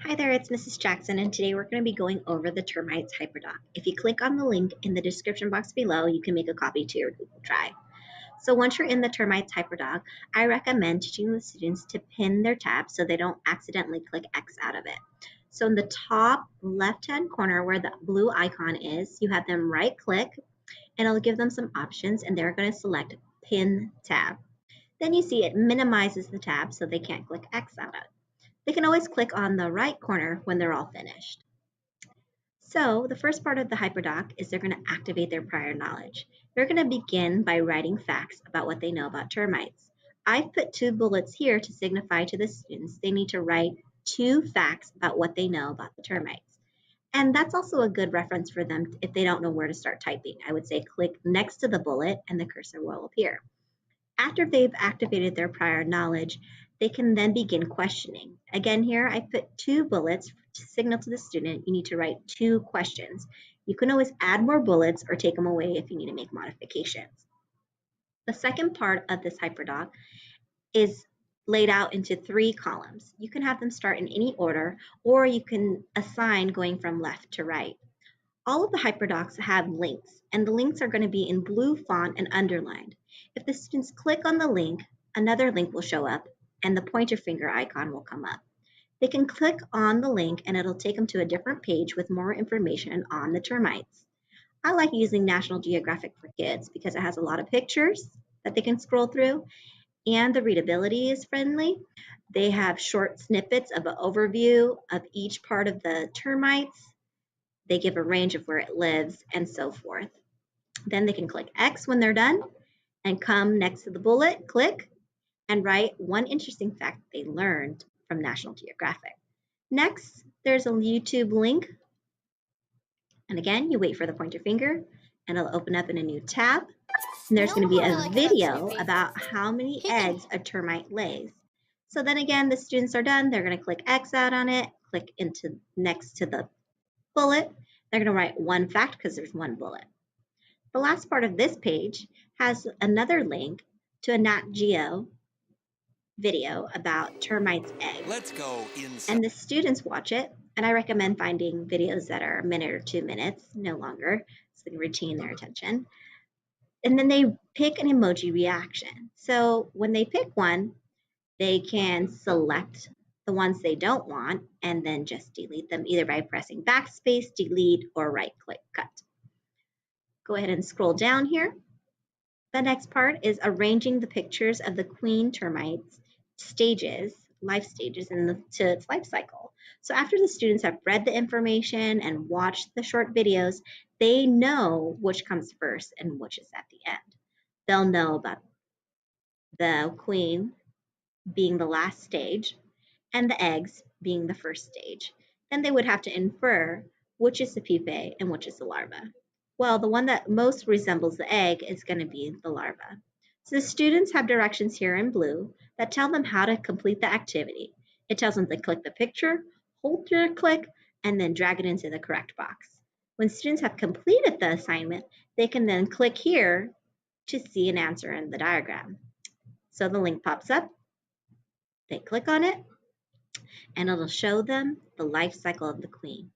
Hi there, it's Mrs. Jackson, and today we're going to be going over the Termites HyperDoc. If you click on the link in the description box below, you can make a copy to your Google Drive. So once you're in the Termites HyperDoc, I recommend teaching the students to pin their tab so they don't accidentally click X out of it. So in the top left-hand corner where the blue icon is, you have them right-click, and it'll give them some options, and they're going to select Pin Tab. Then you see it minimizes the tab so they can't click X out of it. They can always click on the right corner when they're all finished. So the first part of the HyperDoc is they're going to activate their prior knowledge. They're going to begin by writing facts about what they know about termites. I've put 2 bullets here to signify to the students they need to write 2 facts about what they know about the termites. And that's also a good reference for them if they don't know where to start typing. I would say click next to the bullet and the cursor will appear. After they've activated their prior knowledge, they can then begin questioning. Again, here I put 2 bullets to signal to the student you need to write 2 questions. You can always add more bullets or take them away if you need to make modifications. The second part of this HyperDoc is laid out into 3 columns. You can have them start in any order, or you can assign going from left to right. All of the HyperDocs have links, and the links are going to be in blue font and underlined. If the students click on the link, another link will show up, and the pointer finger icon will come up. They can click on the link, and it'll take them to a different page with more information on the termites. I like using National Geographic for Kids because it has a lot of pictures that they can scroll through, and the readability is friendly. They have short snippets of an overview of each part of the termites. They give a range of where it lives and so forth. Then they can click X when they're done and come next to the bullet, click, and write 1 interesting fact they learned from National Geographic. Next, there's a YouTube link. And again, you wait for the pointer finger and it'll open up in a new tab. And there's going to be a video about how many eggs a termite lays. So then again, the students are done. They're going to click X out on it, click into next to the bullet. They're going to write 1 fact because there's 1 bullet. The last part of this page has another link to a Nat Geo video about termites' eggs. Let's go inside. And the students watch it, and I recommend finding videos that are a minute or 2 minutes, no longer, so they can retain their attention. And then they pick an emoji reaction. So when they pick one, they can select the ones they don't want and then just delete them either by pressing backspace, delete, or right-click cut. Go ahead and scroll down here. The next part is arranging the pictures of the queen termites life stages to its life cycle. So after the students have read the information and watched the short videos, they know which comes first and which is at the end. They'll know about the queen being the last stage and the eggs being the first stage. Then they would have to infer which is the pupae and which is the larva. Well, the one that most resembles the egg is going to be the larva. So the students have directions here in blue that tell them how to complete the activity. It tells them to click the picture, hold your click, and then drag it into the correct box. When students have completed the assignment, they can then click here to see an answer in the diagram. So the link pops up, they click on it, and it'll show them the life cycle of the queen.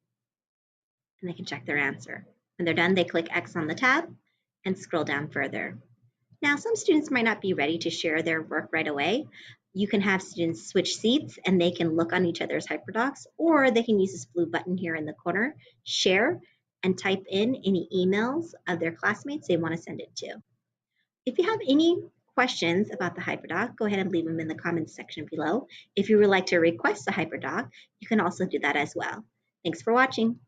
And they can check their answer. When they're done, they click X on the tab and scroll down further. Now, some students might not be ready to share their work right away. You can have students switch seats and they can look on each other's HyperDocs, or they can use this blue button here in the corner, share, and type in any emails of their classmates they want to send it to. If you have any questions about the HyperDoc, go ahead and leave them in the comments section below. If you would like to request a HyperDoc, you can also do that as well. Thanks for watching.